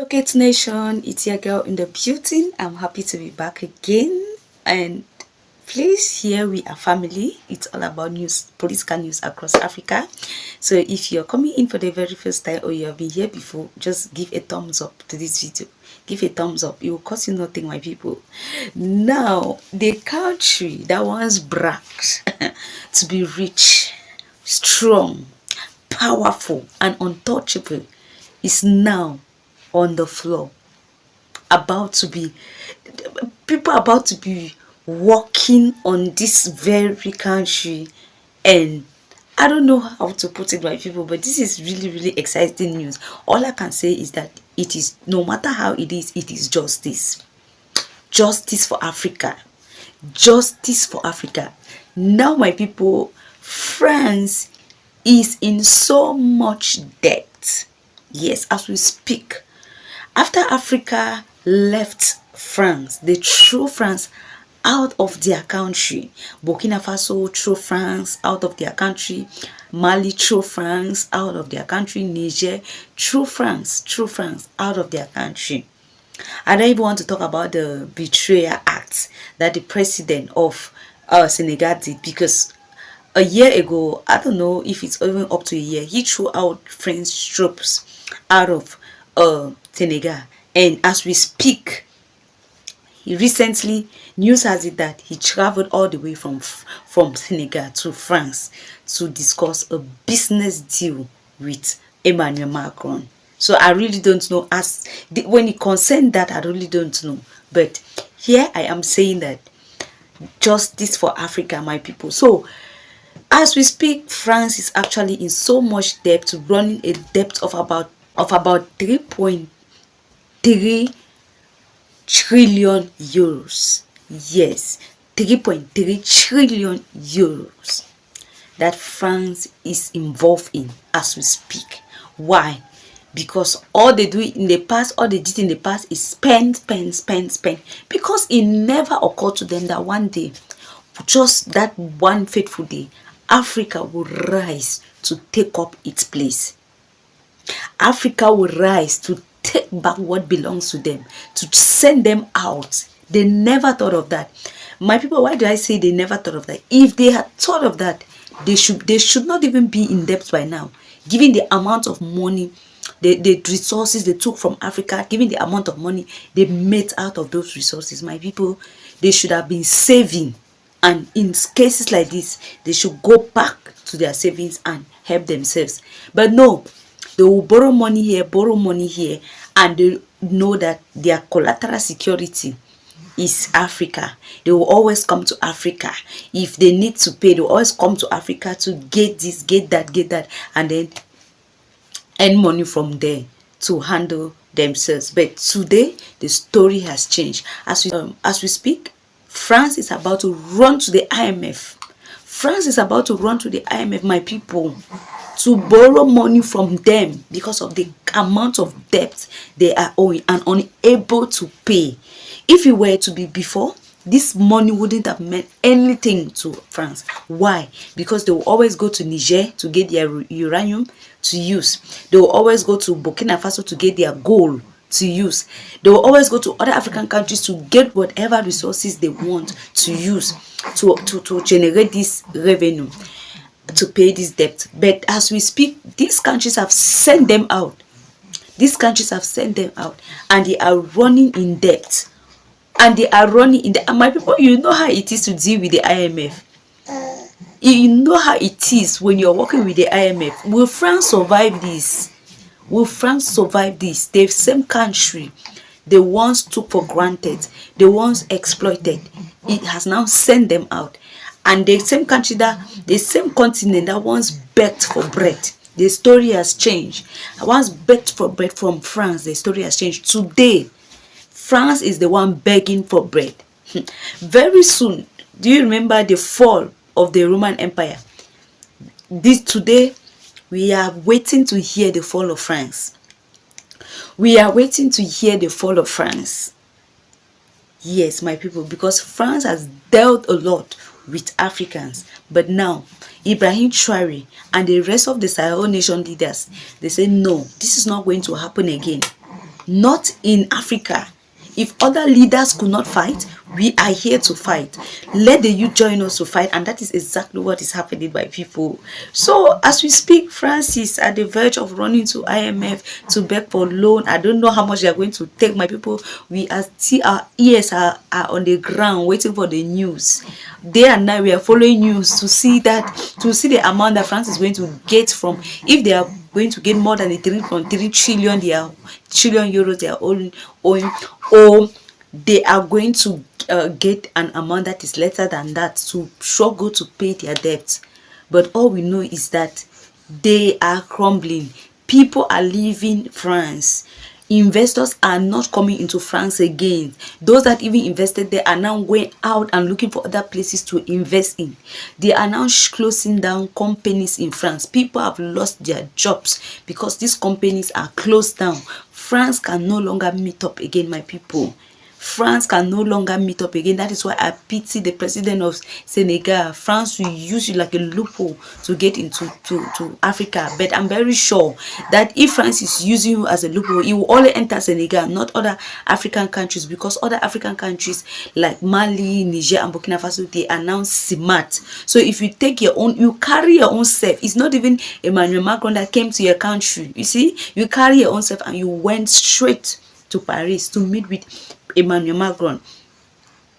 Kids Nation, it's your girl in the building. I'm happy to be back again. And please, here we are family. It's all about news, political news across Africa. So if you're coming in for the very first time or you have been here before, just give a thumbs up to this video. Give a thumbs up. It will cost you nothing, my people. Now, the country that once bragged to be rich, strong, powerful, and untouchable is now on the floor, people about to be walking on this very country. And I don't know how to put it, my people, but this is really exciting news. All I can say is that it is, no matter how it is justice for Africa. Justice for Africa. Now, my people, France is in so much debt. Yes, as we speak. After Africa left France, they threw France out of their country. Burkina Faso threw France out of their country. Mali threw France out of their country. Niger threw France out of their country. I don't even want to talk about the betrayal act that the president of Senegal did, because a year ago, I don't know if it's even up to a year, he threw out French troops out of Senegal. And as we speak, recently news has it that he traveled all the way from Senegal to France to discuss a business deal with Emmanuel Macron. So I really don't know, when it concerns that, I really don't know. But here I am saying that justice for Africa, my people. So as we speak, France is actually in so much debt, running a debt of about 3.3 trillion euros. Yes, 3.3 trillion euros that France is involved in as we speak. Why? Because all they did in the past is spend. Because it never occurred to them that one day, just that one fateful day, Africa will rise to take up its place. Africa will rise to take back what belongs to them, to send them out. They never thought of that. My people, why do I say they never thought of that? If they had thought of that, they should not even be in debt by now. Given the amount of money, the resources they took from Africa, given the amount of money they made out of those resources, my people, they should have been saving. And in cases like this, they should go back to their savings and help themselves. But no, they will borrow money here, and they know that their collateral security is Africa. They will always come to Africa. If they need to pay, they will always come to Africa to get this, get that, and then earn money from there to handle themselves. But today, the story has changed. As we speak, France is about to run to the IMF. France is about to run to the IMF, my people, to borrow money from them because of the amount of debt they are owing and unable to pay. If it were to be before, this money wouldn't have meant anything to France. Why? Because they will always go to Niger to get their uranium to use. They will always go to Burkina Faso to get their gold to use. They will always go to other African countries to get whatever resources they want to use to generate this revenue, to pay this debt. But as we speak, these countries have sent them out. And they are running in debt. And my people, you know how it is to deal with the IMF. You know how it is when you're working with the IMF. Will France survive this? The same country they once took for granted, they once exploited, it has now sent them out. And the same country, the same continent that once begged for bread, the story has changed. Once begged for bread from France, the story has changed. Today, France is the one begging for bread. Very soon, do you remember the fall of the Roman Empire? Today, we are waiting to hear the fall of France. Yes, my people, because France has dealt a lot with Africans. But now, Ibrahim Traore and the rest of the Sahel nation leaders, they say, no, this is not going to happen again. not in Africa. If other leaders could not fight, we are here to fight. Let the youth join us to fight, and that is exactly what is happening by people. So as we speak, France is at the verge of running to IMF to beg for loan. I don't know how much they are going to take, my people. We are still, our ears are on the ground waiting for the news. Day and night we are following news to see the amount that France is going to get from, if they are going to get more than the 3.3 trillion euros they are owing, or they are going to get an amount that is lesser than that to struggle to pay their debts. But all we know is that they are crumbling. People are leaving France. Investors are not coming into France again. Those that even invested there are now going out and looking for other places to invest in. They are now closing down companies in France. People have lost their jobs because these companies are closed down. France can no longer meet up again, my people. France can no longer meet up again. That is why I pity the president of Senegal. France will use you like a loophole to get into to Africa. But I'm very sure that if France is using you as a loophole, it will only enter Senegal, not other African countries, because other African countries like Mali, Niger, and Burkina Faso, they are now smart. So if you take your own, you carry your own self. It's not even Emmanuel Macron that came to your country. You see, you carry your own self and you went straight to Paris to meet with Emmanuel Macron,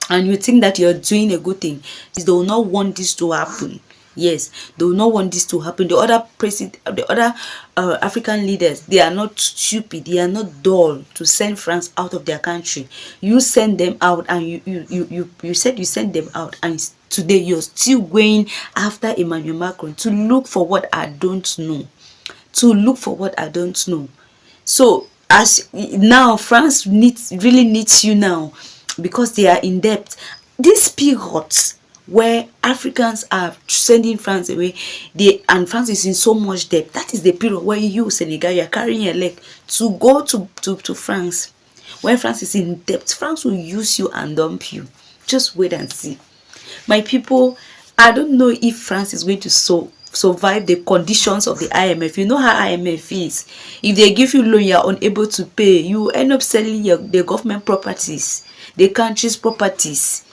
and you think that you're doing a good thing. They will not want this to happen. Yes, they will not want this to happen. The other African leaders, they are not stupid, they are not dull to send France out of their country. You send them out, and you said you send them out, and today you're still going after Emmanuel Macron to look for what I don't know. So as now France really needs you now, because they are in debt. These periods where Africans are sending France away, and France is in so much debt, that is the period where you, Senegal, you are carrying your leg to go to France. When France is in debt, France will use you and dump you. Just wait and see. My people, I don't know if France is going to survive the conditions of the IMF. You know how IMF is. If they give you loan, you are unable to pay, you end up selling the government properties, the country's properties.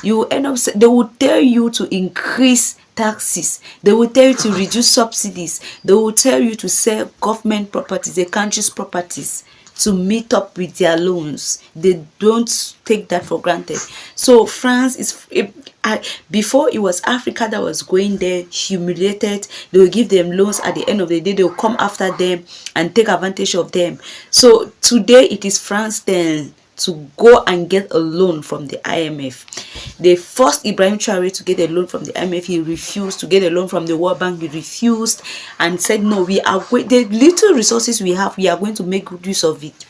You end up, they will tell you to increase taxes, they will tell you to reduce subsidies, they will tell you to sell government properties, the country's properties, to meet up with their loans. They don't take that for granted. So France is, before it was Africa that was going there humiliated. They will give them loans. At the end of the day, they will come after them and take advantage of them. So today it is France then to go and get a loan from the IMF. They forced Ibrahim Traore to get a loan from the IMF. He refused to get a loan from the World Bank. He refused and said, no, we are the little resources we have, we are going to make good use of it.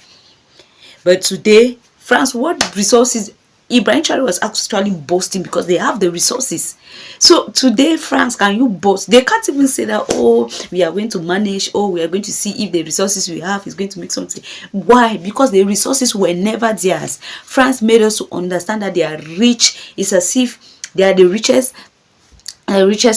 But today, France, what resources? Ibrahim Traore was actually boasting because they have the resources. So today, France, can you boast? They can't even say that, oh, we are going to manage, oh, we are going to see if the resources we have is going to make something. Why? Because the resources were never theirs. France made us to understand that they are rich. It's as if they are the richest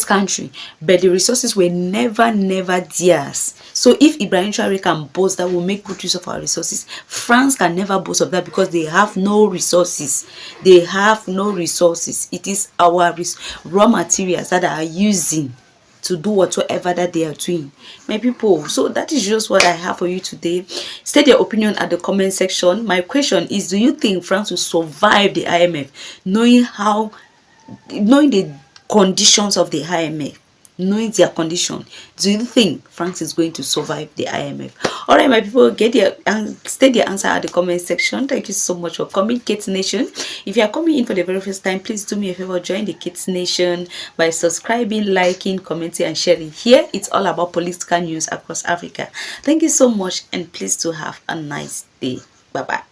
country, but the resources were never theirs. So if Ibrahim Traore can boast that we'll make good use of our resources, France can never boast of that because they have no resources. They have no resources. It is our raw materials that are using to do whatsoever that they are doing, my people. So that is just what I have for you today. State your opinion at the comment section. My question is, do you think France will survive the IMF, knowing the conditions of the IMF, knowing their condition? Do you think France is going to survive the IMF? All right, my people, state your answer at the comment section. Thank you so much for coming, Kids Nation. If you are coming in for the very first time, please do me a favor, join the Kids Nation by subscribing, liking, commenting, and sharing. Here it's all about political news across Africa. Thank you so much, and please do have a nice day. Bye bye.